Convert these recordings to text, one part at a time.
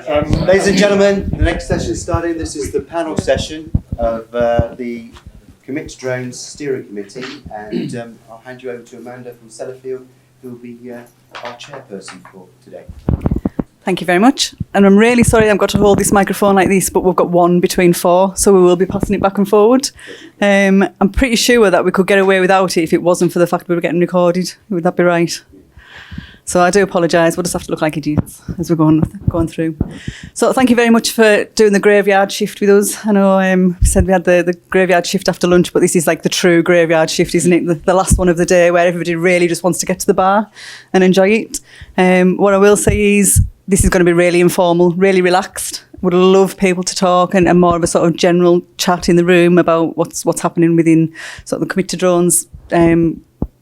Ladies and gentlemen, the next session is starting. This is the panel session of the COMIT Drones Steering Committee, and I'll hand you over to Amanda from Sellafield, who will be our chairperson for today. Thank you very much. And I'm really sorry I've got to hold this microphone like this, but we've got one between four, so we will be passing it back and forward. I'm pretty sure that we could get away without it if it wasn't for the fact we were getting recorded. Would that be right? So I do apologise. We'll just have to look like idiots as we're going through. So thank you very much for doing the graveyard shift with us. I know we said we had the graveyard shift after lunch, but this is like the true graveyard shift, isn't it? The last one of the day where everybody really just wants to get to the bar and enjoy it. What I will say is this is going to be really informal, really relaxed. Would love people to talk and more of a sort of general chat in the room about what's happening within sort of the Commit to Drones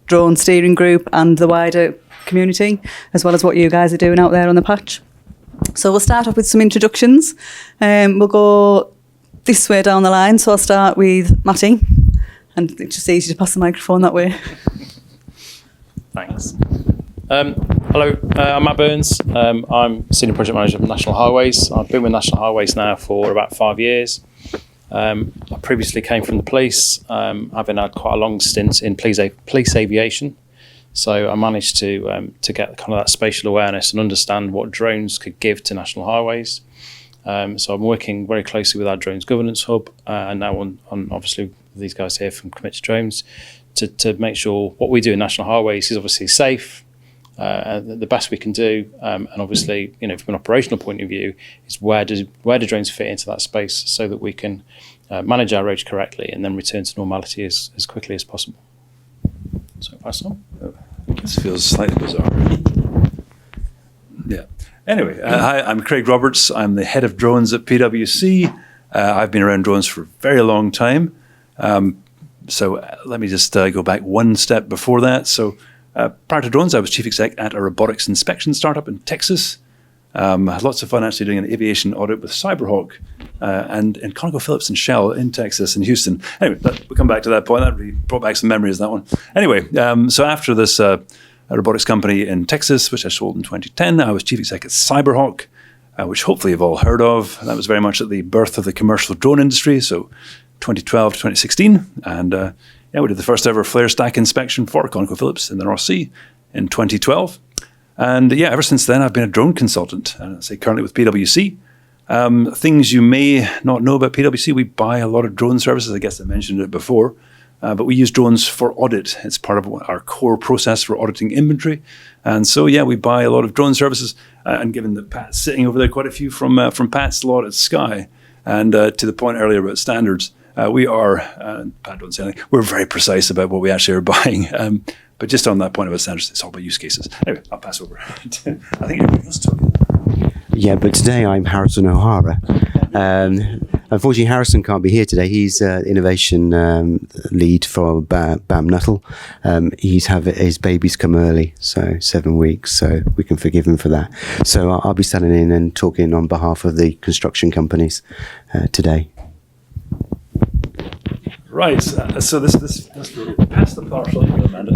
drone steering group and the wider community, as well as what you guys are doing out there on the patch. So we'll start off with some introductions. We'll go this way down the line. So I'll start with Matty, and it's just easy to pass the microphone that way. Thanks. Hello, I'm Matt Burns. I'm Senior Project Manager for National Highways. I've been with National Highways now for about 5 years. I previously came from the police, having had quite a long stint in police aviation. So I managed to get kind of that spatial awareness and understand what drones could give to National Highways. So I'm working very closely with our Drones Governance Hub and now on obviously these guys here from Commit to Drones to make sure what we do in National Highways is obviously safe, the best we can do, and obviously, you know, from an operational point of view, is where do drones fit into that space so that we can manage our roads correctly and then return to normality as quickly as possible. So pass on. This feels slightly bizarre. Yeah. Anyway, hi, I'm Craig Roberts. I'm the head of drones at PwC. I've been around drones for a very long time. So let me just go back one step before that. So prior to drones, I was chief exec at a robotics inspection startup in Texas. I had lots of fun actually doing an aviation audit with Cyberhawk and ConocoPhillips and Shell in Texas and Houston. Anyway, we'll come back to that point. That really brought back some memories, that one. Anyway, so after this robotics company in Texas, which I sold in 2010, I was chief exec at Cyberhawk, which hopefully you've all heard of. That was very much at the birth of the commercial drone industry, so 2012 to 2016. And we did the first ever flare stack inspection for ConocoPhillips in the North Sea in 2012. And ever since then, I've been a drone consultant, and I say currently with PwC. Things you may not know about PwC, we buy a lot of drone services. I guess I mentioned it before, but we use drones for audit. It's part of our core process for auditing inventory. And so, we buy a lot of drone services. And given that Pat's sitting over there, quite a few from Pat's lot at Sky, and to the point earlier about standards, we are, Pat don't say anything, we're very precise about what we actually are buying. But just on that point about standards, it's all about use cases. Anyway, I'll pass over. I think everybody else talking. Yeah, but today I'm Harrison O'Hara. Unfortunately, Harrison can't be here today. He's innovation lead for BAM Nuttall. His baby's come early, so 7 weeks, so we can forgive him for that. So I'll be standing in and talking on behalf of the construction companies today. Right, so this pass the parcel, Amanda.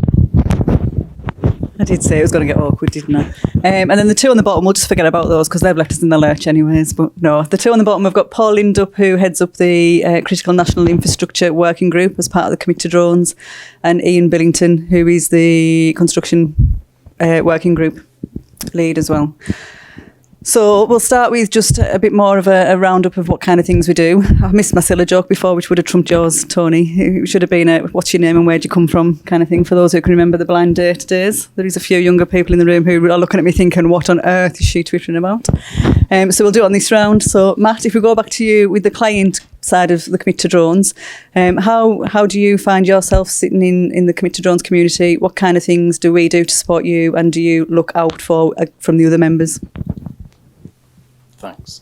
I did say it was going to get awkward, didn't I? And then the two on the bottom, we'll just forget about those because they've left us in the lurch anyways. But no, the two on the bottom, we've got Paul Lindup, who heads up the Critical National Infrastructure Working Group as part of the Commit to Drones, and Ian Billington, who is the Construction Working Group lead as well. So we'll start with just a bit more of a roundup of what kind of things we do. I missed my Scylla joke before, which would have trumped yours, Tony. It should have been a what's your name and where'd you come from kind of thing for those who can remember the blind date days. There is a few younger people in the room who are looking at me thinking, what on earth is she twittering about? So we'll do it on this round. So Matt, if we go back to you with the client side of the Commit to Drones, how do you find yourself sitting in the Commit to Drones community? What kind of things do we do to support you, and do you look out for from the other members? Thanks.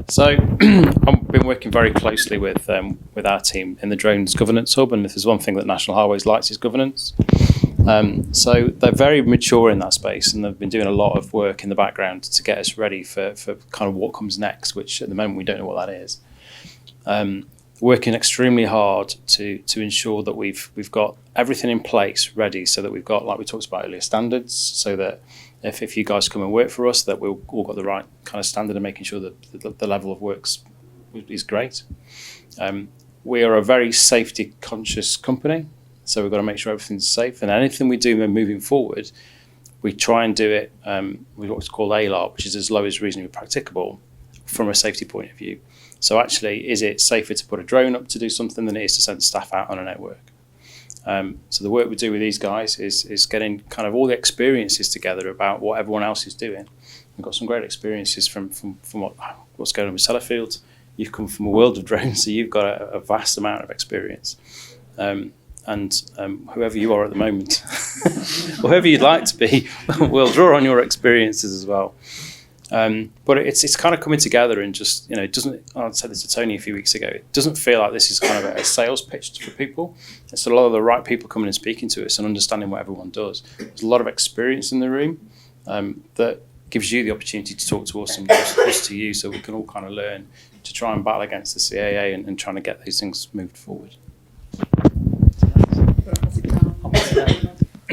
So I've been working very closely with our team in the Drones Governance Hub, and if there's one thing that National Highways likes is governance. So they're very mature in that space, and they've been doing a lot of work in the background to get us ready for kind of what comes next, which at the moment we don't know what that is. Working extremely hard to ensure that we've got everything in place ready, so that we've got, like we talked about earlier, standards, so that if you guys come and work for us, that we've all got the right kind of standard and making sure that the level of works is great. We are a very safety conscious company, so we've got to make sure everything's safe, and anything we do moving forward, we try and do it with what's called ALAR, which is as low as reasonably practicable from a safety point of view. So actually, is it safer to put a drone up to do something than it is to send staff out on a network? So the work we do with these guys is getting kind of all the experiences together about what everyone else is doing. We've got some great experiences from what's going on with Sellafield. You've come from a world of drones, so you've got a vast amount of experience. And whoever you are at the moment, whoever you'd like to be, we'll draw on your experiences as well. But it's kind of coming together and just, it doesn't, I said this to Tony a few weeks ago, it doesn't feel like this is kind of a sales pitch for people. It's a lot of the right people coming and speaking to us and understanding what everyone does. There's a lot of experience in the room that gives you the opportunity to talk to us and us to you, so we can all kind of learn to try and battle against the CAA and trying to get these things moved forward.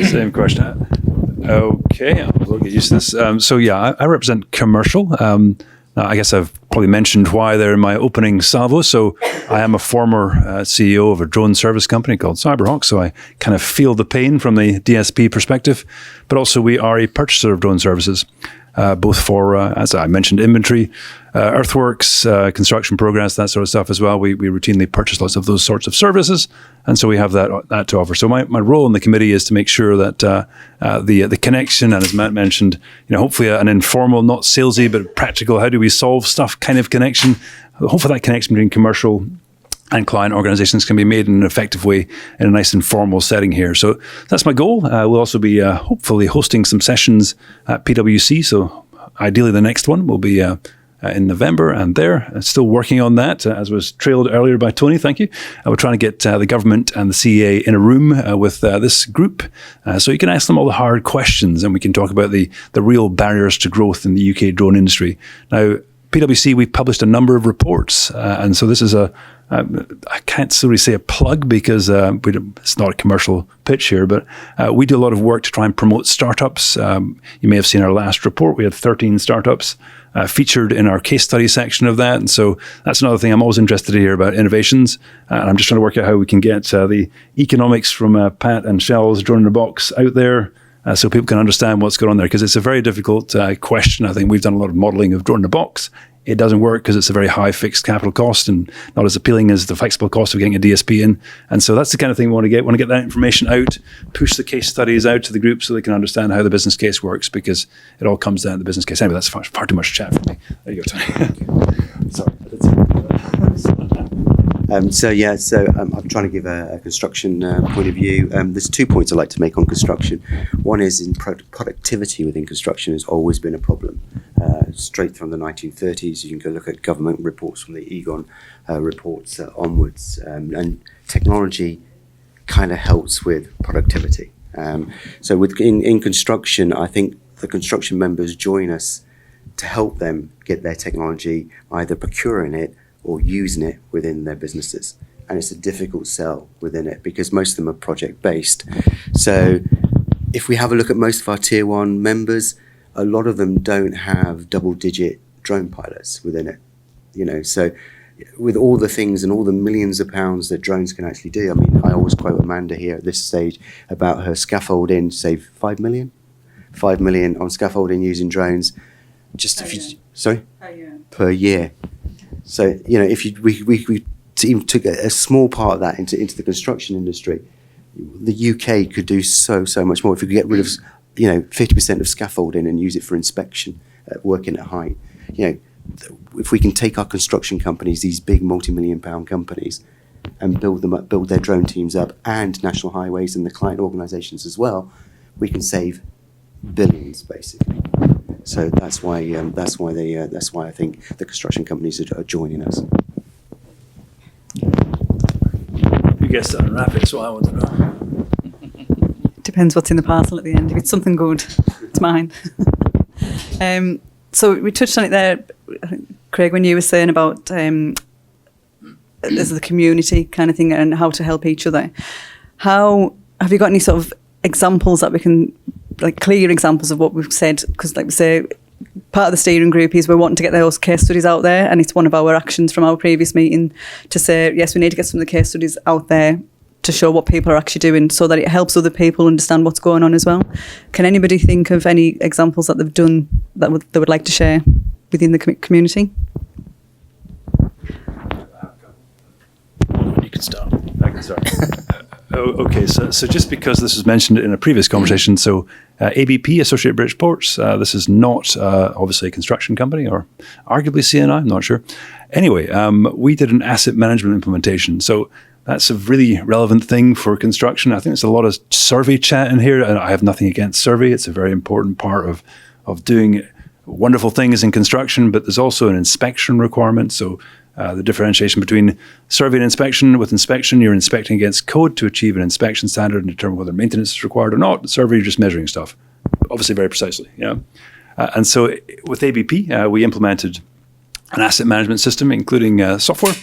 Same question. Okay, we'll get used to this. I represent commercial. I guess I've probably mentioned why they're in my opening salvo. So I am a former CEO of a drone service company called Cyberhawk, so I kind of feel the pain from the DSP perspective. But also we are a purchaser of drone services, both for, as I mentioned, inventory, earthworks, construction progress, that sort of stuff as well. We routinely purchase lots of those sorts of services, and so we have that to offer. So my role in the committee is to make sure that the connection, and as Matt mentioned, hopefully an informal, not salesy, but practical, how do we solve stuff kind of connection. Hopefully that connection between commercial and client organizations can be made in an effective way in a nice informal setting here. So that's my goal. We'll also be hopefully hosting some sessions at PwC. So ideally the next one will be in November, and they're still working on that, as was trailed earlier by Tony. Thank you. We're trying to get the government and the CEA in a room with this group, so you can ask them all the hard questions, and we can talk about the real barriers to growth in the UK drone industry. Now, PwC, we've published a number of reports, and so this is I can't really say a plug because it's not a commercial pitch here, but we do a lot of work to try and promote startups. You may have seen our last report. We had 13 startups featured in our case study section of that. And so that's another thing I'm always interested to hear about, innovations. And I'm just trying to work out how we can get the economics from Pat and Shell's Drone in a Box out there, so people can understand what's going on there, because it's a very difficult question. I think we've done a lot of modeling of Drone in a Box. It doesn't work because it's a very high fixed capital cost and not as appealing as the flexible cost of getting a DSP in. And so that's the kind of thing we want to get. We want to get that information out, push the case studies out to the group so they can understand how the business case works, because it all comes down to the business case. Anyway, that's far too much chat for me. There you go, Tony. Sorry. I'm trying to give a construction point of view. There's 2 points I'd like to make on construction. One is in productivity within construction has always been a problem. Straight from the 1930s, you can go look at government reports from the Egon reports onwards. And technology kind of helps with productivity. So in construction, I think the construction members join us to help them get their technology, either procuring it or using it within their businesses. And it's a difficult sell within it because most of them are project-based. So if we have a look at most of our tier one members, a lot of them don't have double-digit drone pilots within it. So with all the things and all the millions of pounds that drones can actually do, I mean, I always quote Amanda here at this stage about her scaffolding, save 5 million on scaffolding using drones. Per year. So, if we even took a small part of that into the construction industry, the UK could do so much more if we could get rid of 50% of scaffolding and use it for inspection, working at height. If we can take our construction companies, these big multi-million-pound companies, and build their drone teams up, and National Highways and the client organisations as well, we can save billions basically. So that's why I think the construction companies are joining us. You guessed that on rapid, so I want to know. Depends what's in the parcel at the end. If it's something good, it's mine. So we touched on it there, Craig, when you were saying about there's the community kind of thing and how to help each other. How have you got any sort of examples that we can like clear examples of what we've said, because like we say, part of the steering group is we're wanting to get those case studies out there, and it's one of our actions from our previous meeting to say, yes, we need to get some of the case studies out there to show what people are actually doing, so that it helps other people understand what's going on as well. Can anybody think of any examples that they've done that they would like to share within the community? You can start. I can start. Okay, so just because this was mentioned in a previous conversation, so ABP, Associated British Ports, this is not obviously a construction company, or arguably CNI, I'm not sure. Anyway, we did an asset management implementation. So that's a really relevant thing for construction. I think there's a lot of survey chat in here, and I have nothing against survey. It's a very important part of doing wonderful things in construction, but there's also an inspection requirement. So the differentiation between survey and inspection. With inspection, you're inspecting against code to achieve an inspection standard and determine whether maintenance is required or not. Survey, you're just measuring stuff, obviously very precisely. Yeah, and so with ABP, we implemented an asset management system, including software.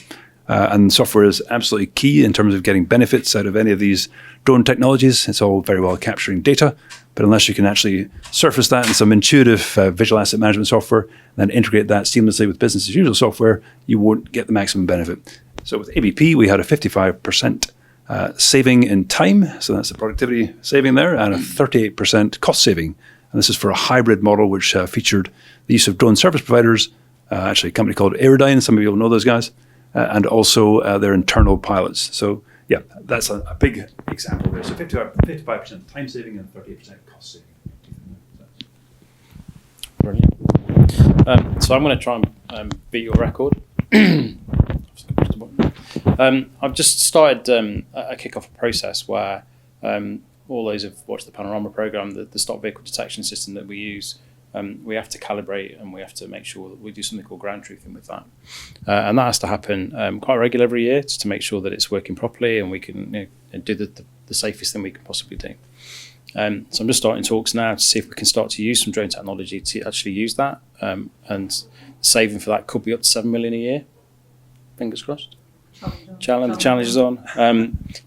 And software is absolutely key in terms of getting benefits out of any of these drone technologies. It's all very well capturing data, but unless you can actually surface that in some intuitive visual asset management software, and then integrate that seamlessly with business as usual software, you won't get the maximum benefit. So with ABP, we had a 55% saving in time, so that's the productivity saving there, and a 38% cost saving. And this is for a hybrid model which featured the use of drone service providers, actually a company called Aerodyne, some of you will know those guys, and also their internal pilots. So yeah, that's a big example there. So 55% time saving and 38% cost saving. Brilliant. So I'm going to try and beat your record. I've just started a kick-off process where all those who've watched the Panorama program, the stock vehicle detection system that we use, we have to calibrate, and we have to make sure that we do something called ground truthing with that. And that has to happen quite regularly every year, just to make sure that it's working properly and we can do the safest thing we can possibly do. So I'm just starting talks now to see if we can start to use some drone technology to actually use that. And saving for that could be up to 7 million a year. Fingers crossed. Challenge is on.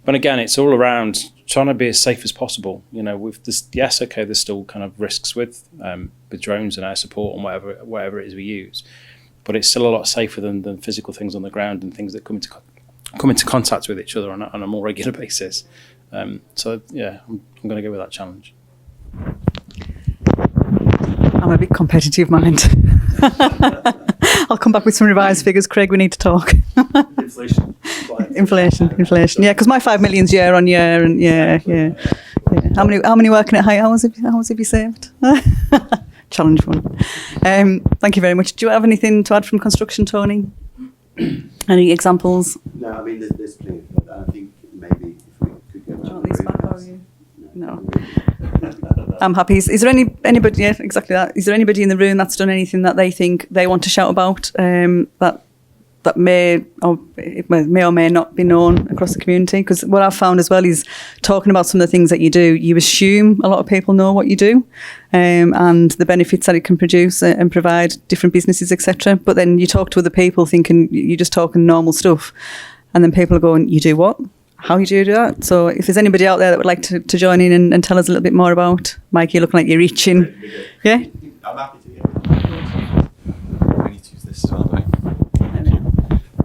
But again, it's all around trying to be as safe as possible. With this, yes, okay, there's still kind of risks with drones and air support and whatever it is we use, but it's still a lot safer than physical things on the ground and things that come into contact with each other on a more regular basis. So yeah, I'm going to go with that challenge. I'm a bit competitive mind. I'll come back with some revised figures. Craig, we need to talk. Inflation. Yeah, because my 5 million's year on year, and yeah. How many working at high hours have you saved? Challenge one. Thank you very much. Do you have anything to add from construction, Tony? Any examples? No, I mean there's plenty. I think maybe if we could go. Do you want these back, or are you? No. I'm happy. Is there anybody? Yeah, exactly that. Is there anybody in the room that's done anything that they think they want to shout about that may or may not be known across the community? Because what I've found as well is talking about some of the things that you do, you assume a lot of people know what you do, and the benefits that it can produce and provide different businesses, etc. But then you talk to other people thinking you're just talking normal stuff, and then people are going, "You do what? How do you do that?" So if there's anybody out there that would like to join in and tell us a little bit more about, Mike, you're looking like you're itching. Yeah? I'm happy to. I need to use this as well, right?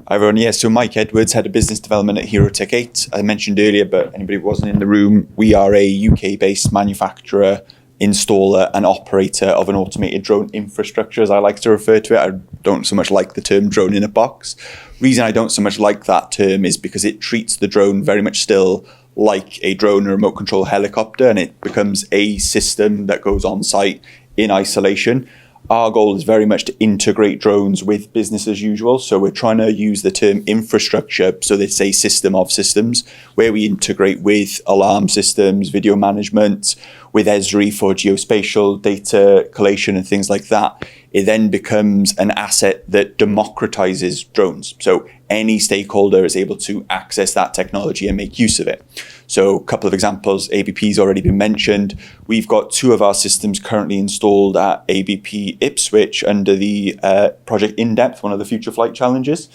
Hi everyone, yeah, so Mike Edwards, Head of Business Development at Hero Tech 8. I mentioned earlier, but anybody who wasn't in the room, we are a UK-based manufacturer, installer and operator of an automated drone infrastructure, as I like to refer to it. I don't so much like the term drone in a box. Reason I don't so much like that term is because it treats the drone very much still like a drone or remote control helicopter, and it becomes a system that goes on site in isolation. Our goal is very much to integrate drones with business as usual. So we're trying to use the term infrastructure, so they say system of systems, where we integrate with alarm systems, video management, with Esri for geospatial data collation and things like that. It then becomes an asset that democratizes drones. So any stakeholder is able to access that technology and make use of it. So a couple of examples, ABP's already been mentioned. We've got 2 of our systems currently installed at ABP Ipswich under the Project In-Depth, one of the Future Flight Challenges.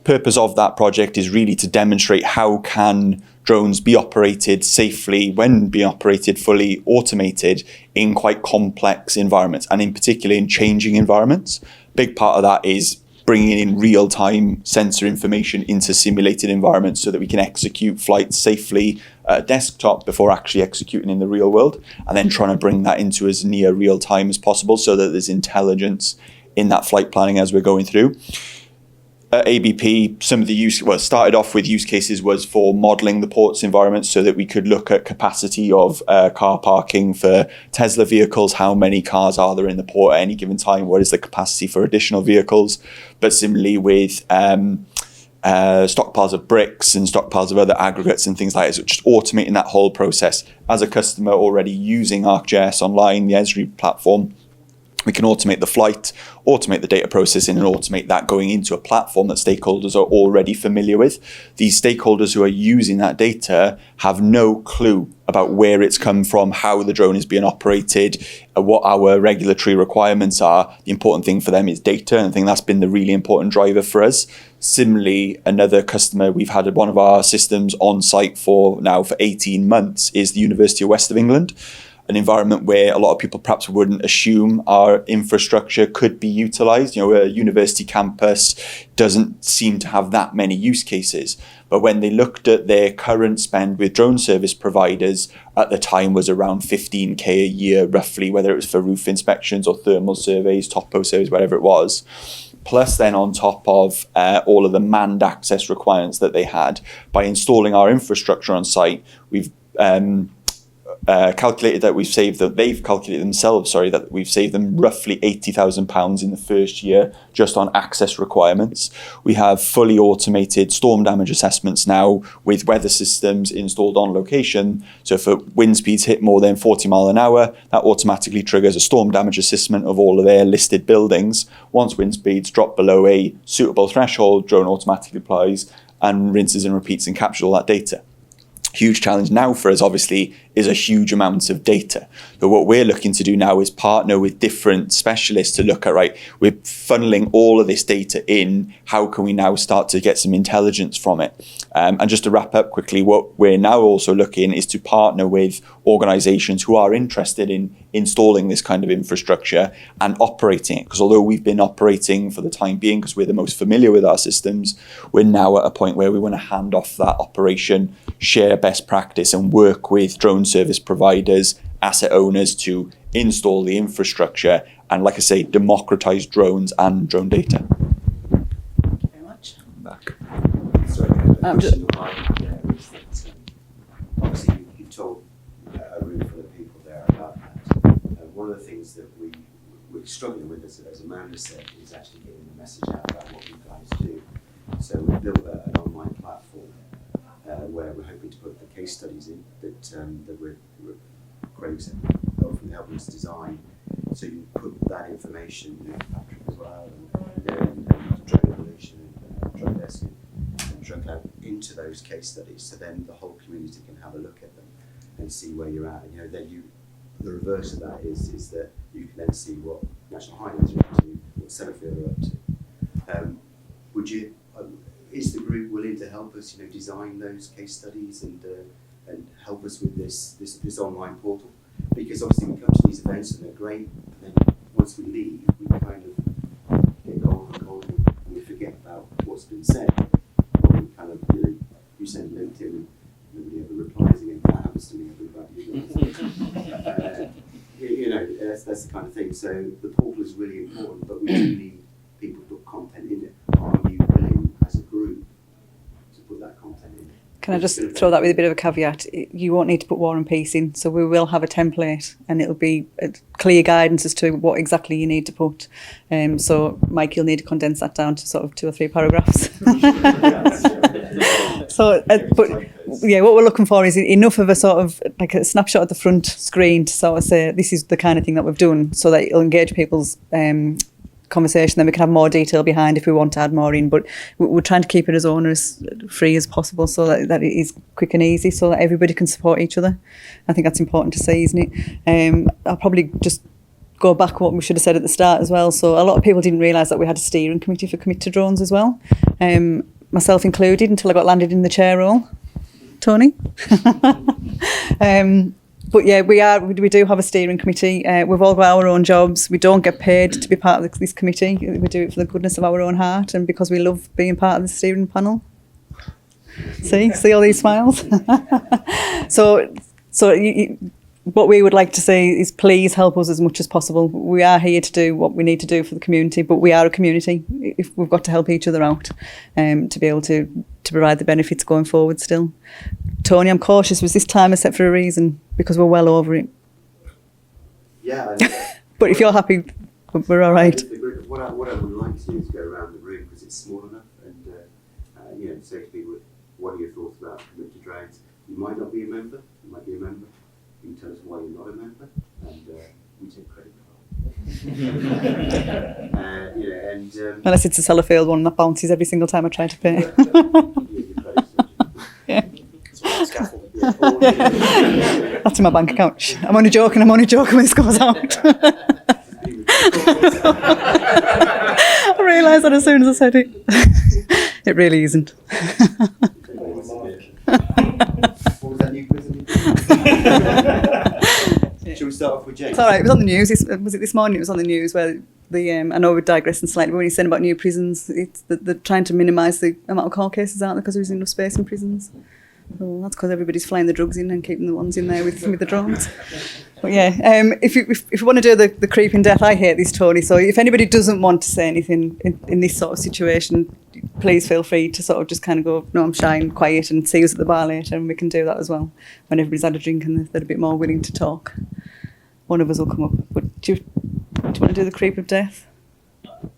Purpose of that project is really to demonstrate how can drones be operated safely when being operated fully automated in quite complex environments, and in particular in changing environments. Big part of that is bringing in real-time sensor information into simulated environments so that we can execute flights safely at a desktop before actually executing in the real world, and then trying to bring that into as near real time as possible so that there's intelligence in that flight planning as we're going through. At ABP, some of the started off with use cases was for modeling the ports environment so that we could look at capacity of car parking for Tesla vehicles, how many cars are there in the port at any given time, what is the capacity for additional vehicles. But similarly with stockpiles of bricks and stockpiles of other aggregates and things like that, so just automating that whole process. As a customer already using ArcGIS Online, the Esri platform, we can automate the flight, automate the data processing, and automate that going into a platform that stakeholders are already familiar with. These stakeholders who are using that data have no clue about where it's come from, how the drone is being operated, what our regulatory requirements are. The important thing for them is data, and I think that's been the really important driver for us. Similarly, another customer, we've had one of our systems on site for 18 months, is the University of West of England. An environment where a lot of people perhaps wouldn't assume our infrastructure could be utilized. A university campus doesn't seem to have that many use cases. But when they looked at their current spend with drone service providers, at the time was around 15k a year, roughly, whether it was for roof inspections or thermal surveys, topo surveys, whatever it was. Plus then on top of all of the manned access requirements that they had, by installing our infrastructure on site, we've calculated that they've calculated themselves, that we've saved them roughly £80,000 in the first year just on access requirements. We have fully automated storm damage assessments now with weather systems installed on location. So if wind speeds hit more than 40 mile an hour, that automatically triggers a storm damage assessment of all of their listed buildings. Once wind speeds drop below a suitable threshold, drone automatically applies and rinses and repeats and captures all that data. Huge challenge now for us, obviously, is a huge amount of data. But what we're looking to do now is partner with different specialists to look at, we're funneling all of this data in. How can we now start to get some intelligence from it? And just to wrap up quickly, what we're now also looking is to partner with organizations who are interested in installing this kind of infrastructure and operating it. Because although we've been operating for the time being, because we're the most familiar with our systems, we're now at a point where we want to hand off that operation, share best practice, and work with drone service providers, asset owners to install the infrastructure and, like I say, democratize drones and drone data. Thank you very much. Back. Sorry, obviously you've told a room full of people there about that. One of the things that we're struggling with, as Amanda said, is actually getting the message out about what you guys do. So we've built an online platform where we're hoping to put the case studies in that we're Craig's helping us design. So you put that information, Patrick as well, and Drone Evolution and Drone Desk and Drone Cloud into those case studies. So then the whole community can have a look at them and see where you're at. And then the reverse of that is that you can then see what National Highways are up to, what Sellafield are up to. Is the group willing to help us, design those case studies and help us with this online portal? Because obviously we come to these events and they're great, and then once we leave, we kind of get cold and we forget about what's been said. Or we kind of, you send LinkedIn and nobody ever replies again. That happens to me about you guys. That's the kind of thing. So the portal is really important, but we do need people to put content in it. Are you willing as a group to put that content in? Can I just throw that with a bit of a caveat? You won't need to put War and Peace in, so we will have a template and it'll be a clear guidance as to what exactly you need to put. So Mike, you'll need to condense that down to sort of 2 or 3 paragraphs. What we're looking for is enough of a sort of like a snapshot at the front screen to sort of say this is the kind of thing that we've done, so that it'll engage people's conversation. Then we can have more detail behind if we want to add more in, but we're trying to keep it as owners free as possible so that it is quick and easy so that everybody can support each other. I think that's important to say, isn't it? I'll probably just go back what we should have said at the start as well. So a lot of people didn't realise that we had a steering committee for Commit to Drones as well, myself included, until I got landed in the chair role. Tony? But yeah, we do have a steering committee. We've all got our own jobs. We don't get paid to be part of this committee. We do it for the goodness of our own heart and because we love being part of the steering panel. See all these smiles? What we would like to say is please help us as much as possible. We are here to do what we need to do for the community, but we are a community. If we've got to help each other out to be able to provide the benefits going forward still. Tony, I'm cautious. Was this timer set for a reason? Because we're well over it. Yeah. But if you're happy, we're all right. What I would like to do is go around the room because it's small enough and say to people, what are your thoughts about Commit to Drones? You might not be a member, you might be a member. You can tell us why you're not a member, and we take credit card. Unless it's a Sellafield one that bounces every single time I try to pay. Yeah. That's in my bank account. I'm only joking when this goes out. I realised that as soon as I said it. It really isn't. What was that new quiz? Shall we start off with James? It's all right. It was on the news. Was it this morning? It was on the news where I know we're digressing slightly, but when he's saying about new prisons, it's they're trying to minimise the amount of court cases, aren't they, because there isn't enough space in prisons. Well, that's because everybody's flying the drugs in and keeping the ones in there with the drones. But yeah, if you want to do the creeping death, I hate this, Tony. So if anybody doesn't want to say anything in this sort of situation, please feel free to sort of just kind of go, no, I'm shy and quiet, and see us at the bar later, and we can do that as well when everybody's had a drink and they're a bit more willing to talk. One of us will come up. But do you want to do the creep of death?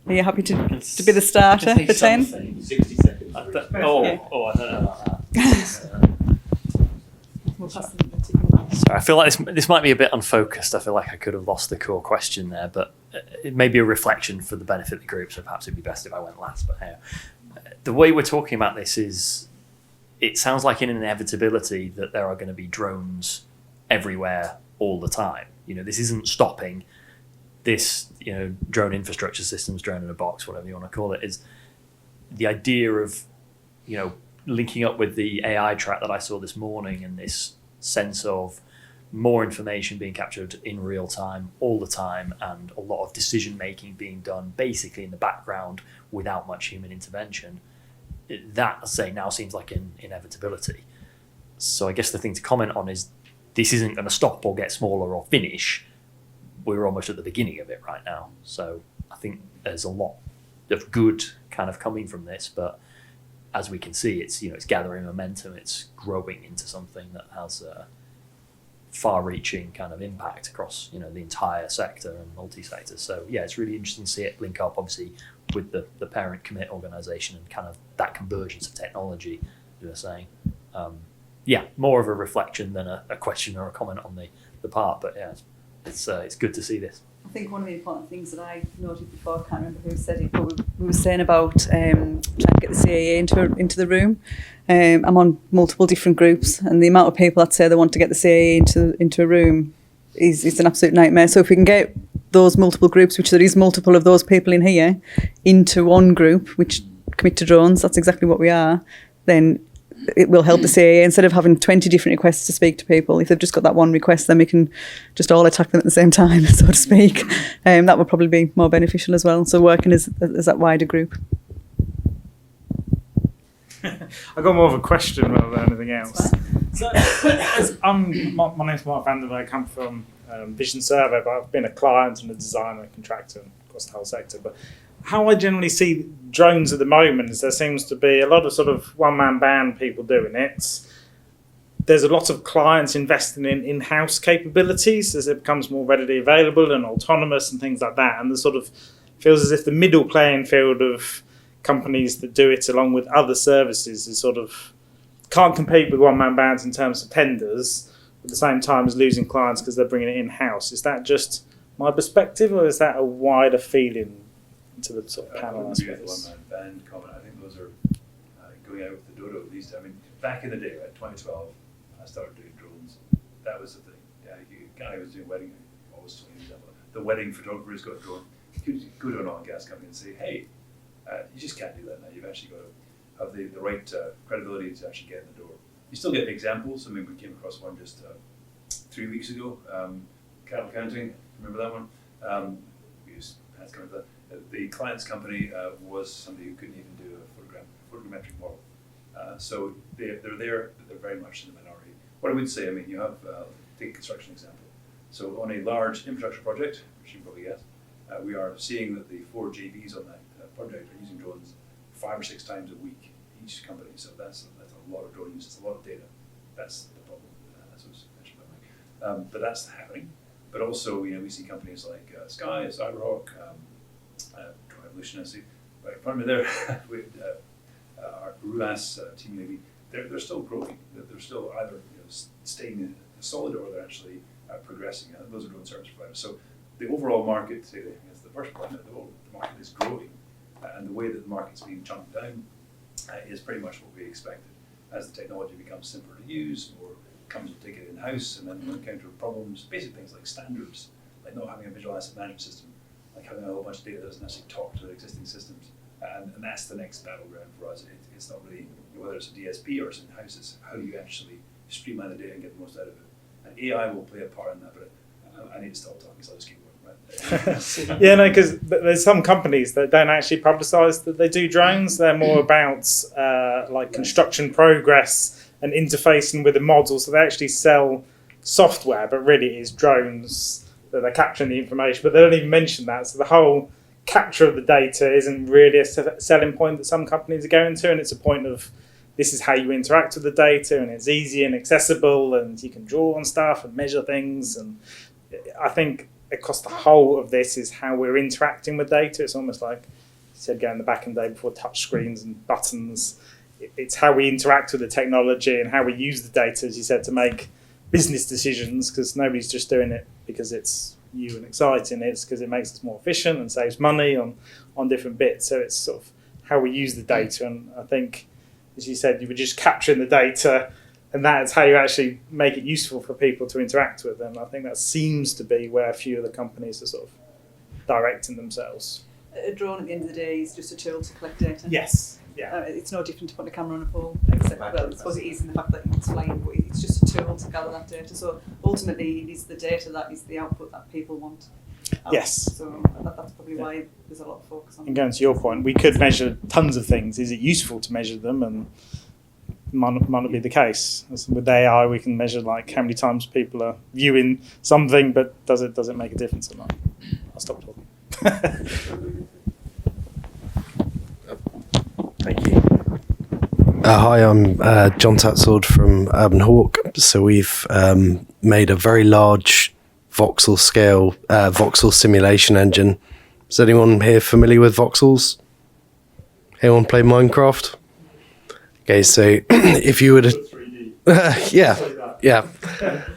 Are you happy to be the starter for 10? 60 seconds. I don't know about that. Sorry, I feel like this might be a bit unfocused. I feel like I could have lost the core question there, but it may be a reflection for the benefit of the group, so perhaps it'd be best if I went last. But hey, the way we're talking about this is, it sounds like an inevitability that there are going to be drones everywhere all the time. This isn't stopping. This, drone infrastructure systems, drone in a box, whatever you want to call it, is the idea of, linking up with the AI track that I saw this morning, and this sense of more information being captured in real time all the time, and a lot of decision making being done basically in the background without much human intervention. That, I say, now seems like an inevitability. So I guess the thing to comment on is this isn't going to stop or get smaller or finish. We're almost at the beginning of it right now. So I think there's a lot of good kind of coming from this, but as we can see, it's gathering momentum. It's growing into something that has a far-reaching kind of impact across the entire sector and multi-sector. So yeah, it's really interesting to see it link up, obviously, with the parent Commit organisation and kind of that convergence of technology, as you were saying. More of a reflection than a question or a comment on the part. But yeah, it's good to see this. I think one of the important things that I noted before, I can't remember who said it, but we were saying about trying to get the CAA into the room. I'm on multiple different groups, and the amount of people that say they want to get the CAA into a room is an absolute nightmare. So if we can get those multiple groups, which there is multiple of those people in here, into one group, which Commit to Drones, that's exactly what we are, then it will help the CAA. Instead of having 20 different requests to speak to people, if they've just got that one request, then we can just all attack them at the same time, so to speak. That would probably be more beneficial as well. So working as that wider group. I got more of a question rather than anything else. So, my name's Mark Vandenberg. I come from Vision Survey, but I've been a client and a designer, contractor across the whole sector. But how I generally see drones at the moment is there seems to be a lot of sort of one-man band people doing it. There's a lot of clients investing in in-house capabilities as it becomes more readily available and autonomous and things like that. And the sort of feels as if the middle playing field of companies that do it along with other services is sort of can't compete with one-man bands in terms of tenders, at the same time as losing clients because they're bringing it in-house. Is that just my perspective, or is that a wider feeling to the sort of panel? I suppose. One-man band comment. I think those are going out with the dodo at least. I mean, back in the day, right, 2012, I started doing drones. That was the thing. Yeah, a guy was doing wedding, always told me the wedding photographer who's got a drone. You could go to an oil and gas company and say, hey, you just can't do that now. You've actually got to have the right credibility to actually get in the door. You still get examples. I mean, we came across one just 3 weeks ago, cattle counting. Remember that one? We used Pat's coming to that. The client's company was somebody who couldn't even do a photogrammetric model. So they're there, but they're very much in the minority. What I would say, I mean, you have, take a construction example. So on a large infrastructure project, which you can probably guess, we are seeing that the 4 JVs on that project are using drones 5 or 6 times a week, each company. So that's a lot of drone use, it's a lot of data. That's the problem, as was mentioned by Mike. But that's happening. But also, we see companies like Sky, Cyberhawk, Evolution, I see, right in front of me there, with our RUAS team maybe, they're still growing. They're still either staying solid or they're actually progressing. Those are drone service providers. So the overall market, say, that's the first point, the market is growing, and the way that the market's being chunked down is pretty much what we expected. As the technology becomes simpler to use, or companies will take it in-house, and then we'll encounter problems, basic things like standards, like not having a visual asset management system, like having a whole bunch of data that doesn't actually talk to the existing systems. And that's the next battleground for us. It's not really whether it's a DSP or it's in-house, it's how you actually streamline the data and get the most out of it. And AI will play a part in that, but I need to stop talking, so I'll just keep going. Right? Yeah, no, because there's some companies that don't actually publicise that they do drones. They're more about like construction progress and interfacing with the model. So they actually sell software, but really it is drones that they're capturing the information. But they don't even mention that. So the whole capture of the data isn't really a selling point that some companies are going to, and it's a point of this is how you interact with the data, and it's easy and accessible, and you can draw on stuff and measure things. And I think across the whole of this is how we're interacting with data. It's almost like you said, going the back in the day before touch screens and buttons. It's how we interact with the technology and how we use the data, as you said, to make business decisions, because nobody's just doing it because it's new and exciting. It's because it makes us more efficient and saves money on different bits. So it's sort of how we use the data. And I think, as you said, you were just capturing the data, and that's how you actually make it useful for people to interact with. And I think that seems to be where a few of the companies are sort of directing themselves. A drone at the end of the day is just a tool to collect data. Yes. Yeah. It's no different to putting a camera on a pole, except, well, I suppose it is in the fact that it's flying, but it's just a tool to gather that data. So ultimately, it is the data that is the output that people want. Yes. So that's probably why there's a lot of focus on it. And going to your point, we could measure tons of things. Is it useful to measure them? And might not be the case. As with AI, we can measure like how many times people are viewing something, but does it make a difference or not? I'll stop talking. Thank you. Hi, I'm John Tatsord from Urban Hawk. So we've made a very large voxel scale voxel simulation engine. Is anyone here familiar with voxels? Anyone play Minecraft? Okay, so if you were to, yeah.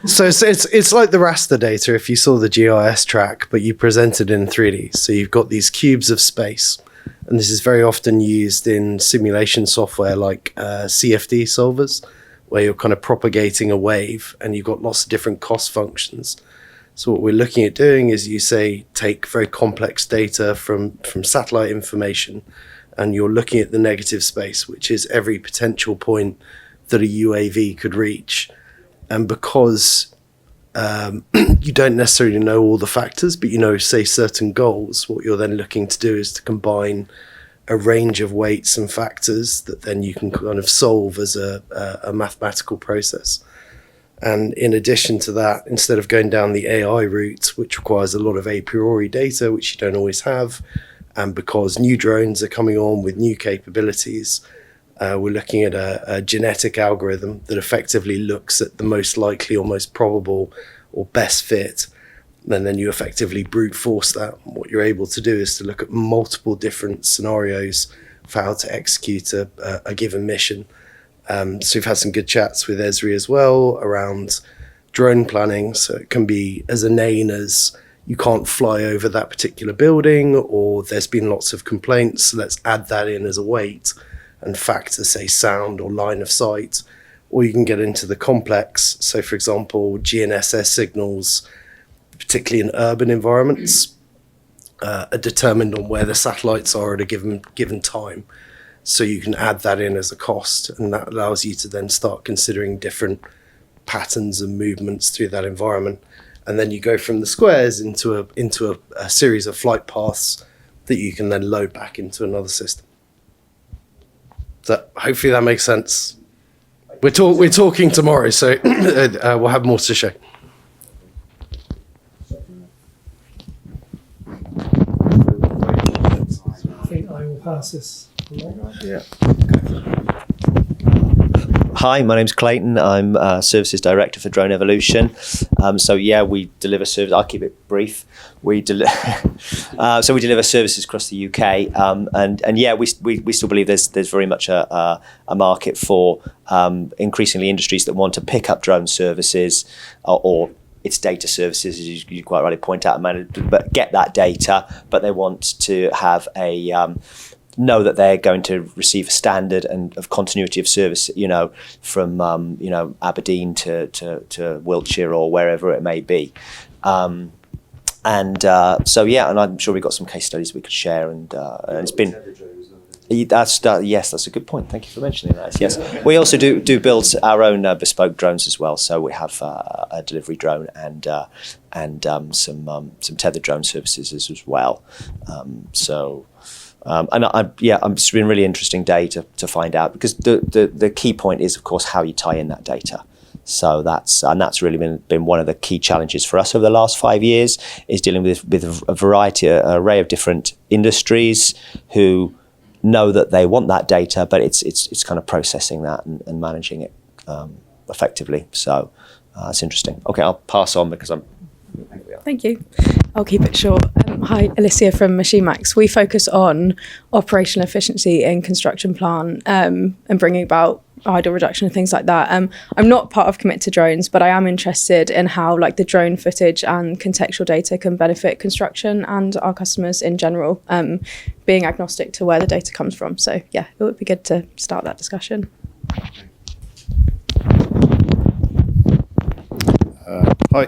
So it's like the raster data if you saw the GIS track, but you present it in 3D. So you've got these cubes of space, and this is very often used in simulation software like CFD solvers, where you're kind of propagating a wave, and you've got lots of different cost functions. So what we're looking at doing is you say take very complex data from satellite information, and you're looking at the negative space, which is every potential point that a UAV could reach. And because you don't necessarily know all the factors, but you know, say, certain goals, what you're then looking to do is to combine a range of weights and factors that then you can kind of solve as a mathematical process. And in addition to that, instead of going down the AI route, which requires a lot of a priori data, which you don't always have, and because new drones are coming on with new capabilities, we're looking at a genetic algorithm that effectively looks at the most likely or most probable or best fit. And then you effectively brute force that. What you're able to do is to look at multiple different scenarios for how to execute a given mission. So we've had some good chats with Esri as well around drone planning. So it can be as inane as you can't fly over that particular building, or there's been lots of complaints, so let's add that in as a weight and factor, say, sound or line of sight. Or you can get into the complex. So, for example, GNSS signals particularly in urban environments, are determined on where the satellites are at a given time. So you can add that in as a cost, and that allows you to then start considering different patterns and movements through that environment. And then you go from the squares into a series of flight paths that you can then load back into another system. So hopefully that makes sense. We're talking tomorrow, so we'll have more to show. I think I will pass this. Yeah. Hi, my name's Clayton. I'm Services Director for Drone Evolution. We deliver service. I'll keep it brief. We deliver services across the UK, we still believe there's very much a market for increasingly industries that want to pick up drone services or it's data services, as you quite rightly point out, but get that data, but they want to have know that they're going to receive a standard and of continuity of service, from Aberdeen to Wiltshire or wherever it may be. And I'm sure we've got some case studies we could share, and it's been. Yes, that's a good point. Thank you for mentioning that. Yes, we also do build our own bespoke drones as well. So we have a delivery drone and some tethered drone services as well. It's been a really interesting day to find out, because the key point is, of course, how you tie in that data. So that's really been one of the key challenges for us over the last 5 years, is dealing with an array of different industries who know that they want that data, but it's kind of processing that and managing it effectively. So it's interesting. Okay, I'll pass on because I'm. Thank you. I'll keep it short. Hi, Alicia from MachineMax. We focus on operational efficiency in construction plant and bringing about idle reduction and things like that. I'm not part of COMIT to drones, but I am interested in how the drone footage and contextual data can benefit construction and our customers in general, being agnostic to where the data comes from. So yeah, it would be good to start that discussion. Hi,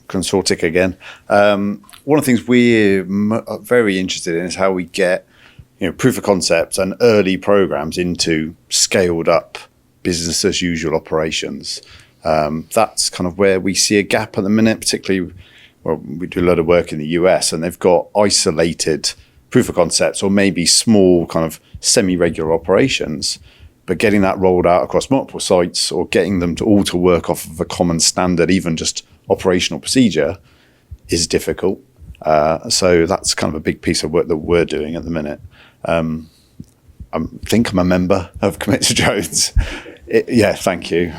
Consortic again. One of the things we're very interested in is how we get proof of concepts and early programs into scaled up business as usual operations. That's kind of where we see a gap at the minute, particularly we do a lot of work in the US, and they've got isolated proof of concepts or maybe small kind of semi-regular operations, but getting that rolled out across multiple sites or getting them to all work off of a common standard, even just operational procedure, is difficult. So that's kind of a big piece of work that we're doing at the minute. I think I'm a member of Commit to Drones. Yeah, thank you.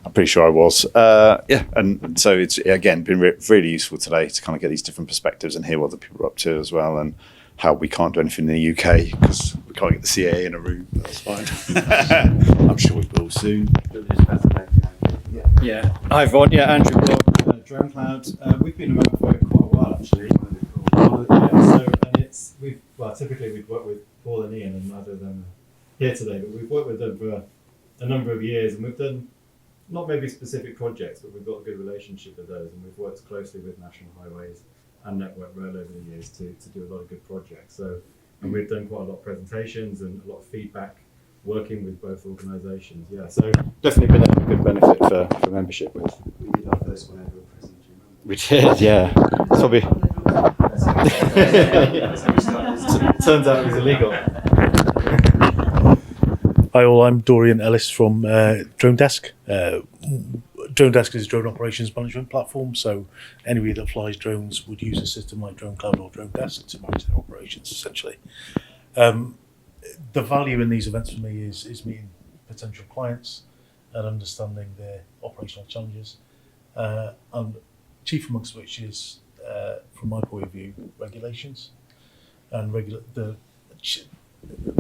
I'm pretty sure I was. And so it's, again, been really useful today to kind of get these different perspectives and hear what the people are up to as well, and how we can't do anything in the UK because we can't get the CAA in a room. That's fine. I'm sure we will soon. Yeah. Hi everyone. Yeah, Andrew Block, Drone Cloud. We've been around for quite a while actually. Typically we've worked with Paul and Ian, and neither of them are here today, but we've worked with them for a number of years, and we've done not maybe specific projects, but we've got a good relationship with those, and we've worked closely with National Highways and Network Rail over the years to do a lot of good projects. So, and we've done quite a lot of presentations and a lot of feedback working with both organisations. Yeah, so definitely been a good benefit for membership with. We did our first one ever present. We did, yeah. It's probably turns out it was illegal. Hi all, I'm Dorian Ellis from Drone Desk. Drone Desk is a drone operations management platform, so anybody that flies drones would use a system like Drone Cloud or Drone Desk to manage their operations, essentially. The value in these events for me is meeting potential clients and understanding their operational challenges, and chief amongst which is, from my point of view, regulations and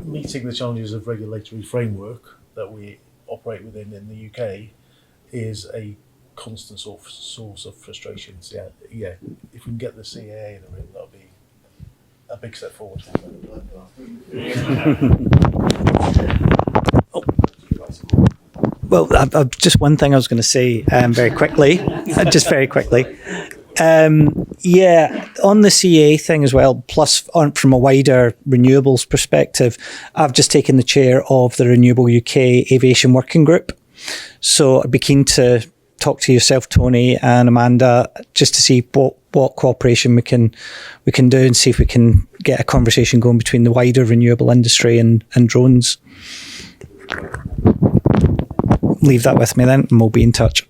meeting the challenges of regulatory framework that we operate within in the UK is a constant source of frustration. So yeah, if we can get the CAA in the room, that'll be a big step forward. Well, just one thing I was going to say very quickly, just very quickly. Yeah, on the CA thing as well, plus from a wider renewables perspective, I've just taken the chair of the Renewable UK Aviation Working Group. So I'd be keen to talk to yourself, Tony, and Amanda, just to see what cooperation we can do and see if we can get a conversation going between the wider renewable industry and drones. Leave that with me then, and we'll be in touch.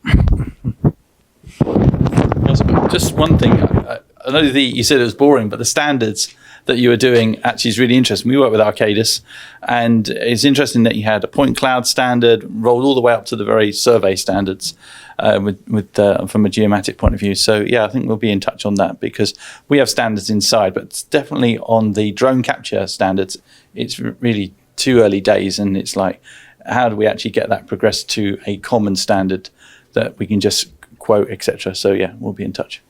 Just one thing. I know you said it was boring, but the standards that you were doing actually is really interesting. We work with Arcadis, and it's interesting that you had a point cloud standard rolled all the way up to the very survey standards from a geomatic point of view. So yeah, I think we'll be in touch on that because we have standards inside, but it's definitely on the drone capture standards. It's really too early days, and it's like, how do we actually get that progressed to a common standard that we can just quote, etc. So yeah, we'll be in touch.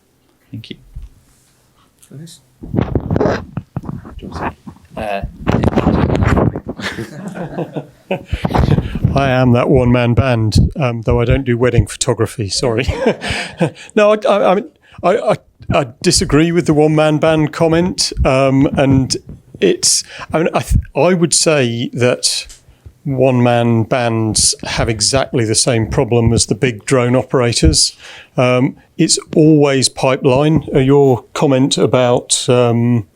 Thank you. I am that one-man band, though I don't do wedding photography. Sorry. No, I disagree with the one-man band comment, and it's. I would say that one-man bands have exactly the same problem as the big drone operators. It's always pipeline. Your comment about, I think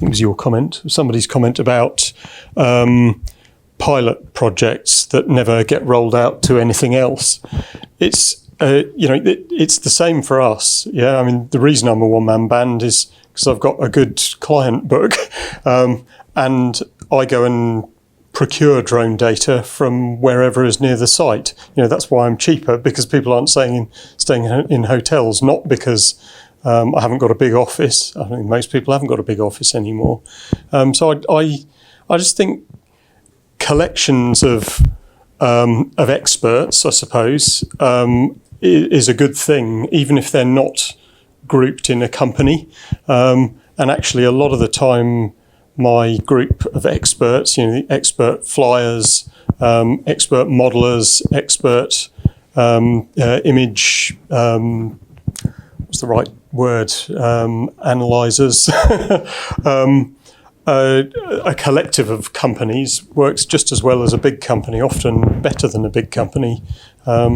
it was your comment, somebody's comment about pilot projects that never get rolled out to anything else. It's, it's the same for us. Yeah, I mean, the reason I'm a one-man band is because I've got a good client book, and I go and procure drone data from wherever is near the site. That's why I'm cheaper, because people aren't staying in hotels, not because I haven't got a big office. I think most people haven't got a big office anymore. So I just think collections of experts, I suppose, is a good thing, even if they're not grouped in a company. And actually, a lot of the time, my group of experts, the expert flyers, expert modelers, expert image, what's the right word, analyzers, a collective of companies works just as well as a big company, often better than a big company. I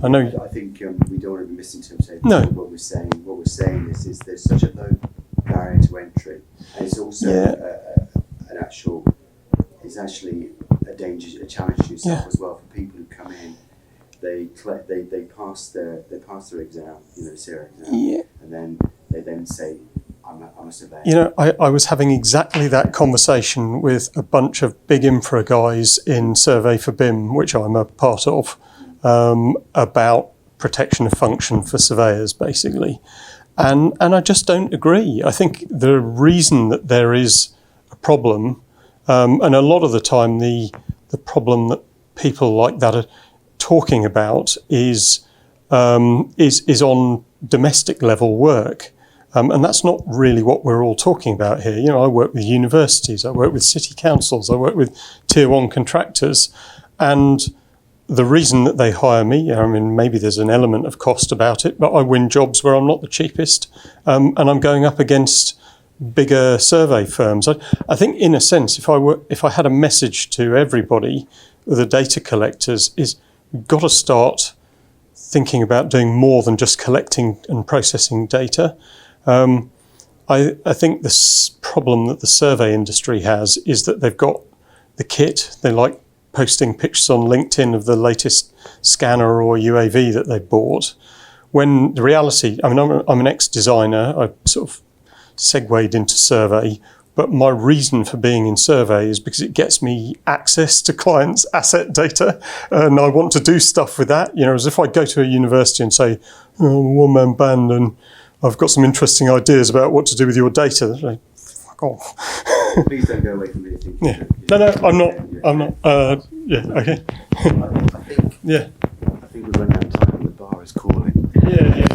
know. I think we don't want to be misinterpreting what we're saying. What we're saying is there's such a low barrier to entry, and it's also it's actually a challenge to yourself as well for people who come in. They pass their exam, CERA exam, and then they say, I'm a surveyor. I was having exactly that conversation with a bunch of big infra guys in Survey for BIM, which I'm a part of, about protection of function for surveyors, basically. And I just don't agree. I think the reason that there is a problem, and a lot of the time the problem that people like that are talking about is on domestic level work. And that's not really what we're all talking about here. I work with universities, I work with city councils, I work with tier one contractors, and the reason that they hire me, maybe there's an element of cost about it, but I win jobs where I'm not the cheapest, and I'm going up against bigger survey firms. I think, in a sense, if I had a message to everybody, the data collectors, is you've got to start thinking about doing more than just collecting and processing data. I think this problem that the survey industry has is that they've got the kit. They like posting pictures on LinkedIn of the latest scanner or UAV that they bought. When the reality, I'm an ex-designer. I sort of segued into survey, but my reason for being in survey is because it gets me access to clients' asset data, and I want to do stuff with that. As if I go to a university and say, I'm a one-man band and I've got some interesting ideas about what to do with your data. Like, fuck off. Please don't go away from me. Yeah. No, I'm not. Okay. I think we've run out of time. The bar is calling. Yeah.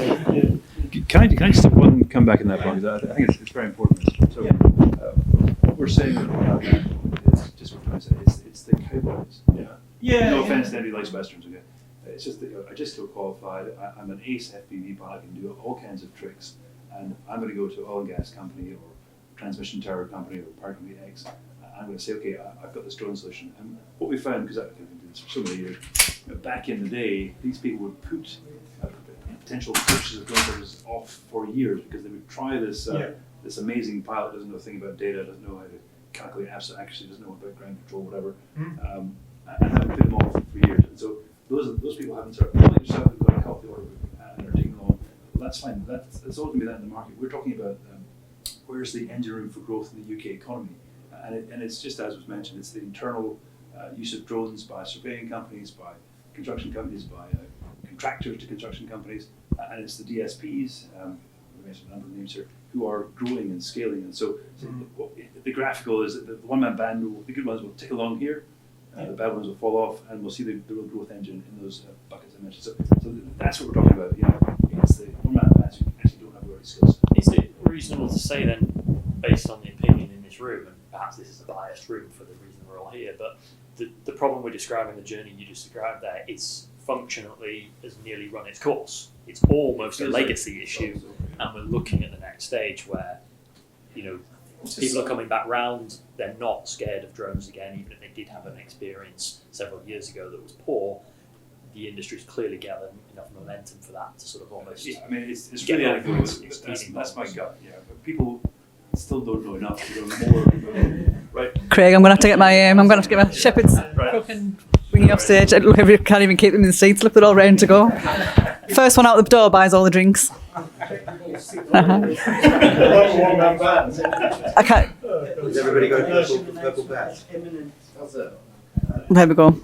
Can I just have one come back in that point? I think it's very important. So what we're saying is just what I said. It's the cobots. Yeah. No yeah. offense to anybody who likes westerns. Okay. It's just that I just still qualified. I'm an ace FPV pilot. I can do all kinds of tricks, and I'm going to go to oil and gas company or transmission tower company or power company X. I'm going to say, okay, I've got this drone solution. And what we found, because I've been doing this for so many years, back in the day, these people would put potential purchases of drone services off for years because they would try this this amazing pilot, doesn't know a thing about data, doesn't know how to calculate absolute accuracy, doesn't know about ground control, whatever, and have put them off for years. And so those people haven't sort of, like yourself, who've got a healthy order book and are taking along. Well, that's fine. That's always going to be that in the market. We're talking about where's the engine room for growth in the UK economy, and it's just as was mentioned, it's the internal use of drones by surveying companies, by construction companies, by contractors to construction companies, and it's the DSPs, we mentioned a number of names here, who are growing and scaling. And so the graphical is that the one-man band, the good ones will tick along here, the bad ones will fall off, and we'll see the real growth engine in those buckets I mentioned. So that's what we're talking about. It's the one-man bands who actually don't have the right skills. Is it reasonable to say then, based on the opinion in this room, and perhaps this is a biased room for the reason we're all here, but the problem we're describing, the journey you just described there, it's functionally has nearly run its course. It's almost a legacy issue, and we're looking at the next stage where, people are coming back round. They're not scared of drones again, even if they did have an experience several years ago that was poor. The industry's clearly gathered enough momentum for that to sort of almost. Yeah, I mean, it's really anecdotal. That's my gut. Yeah, but people still don't know enough to go more. Right, Craig, I'm going to have to get my shepherds crook and bring you off stage. Look, I can't even keep them in the seats. Look, they're all ready to go. First one out the door buys all the drinks. I can't. Has everybody got a purple badge? There we go.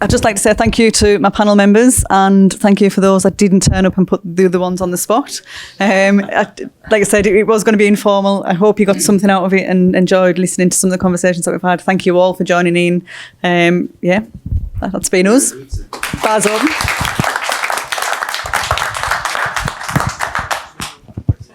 I'd just like to say thank you to my panel members, and thank you for those that didn't turn up and put the other ones on the spot. Like I said, it was going to be informal. I hope you got something out of it and enjoyed listening to some of the conversations that we've had. Thank you all for joining in. That's been us. Bars open.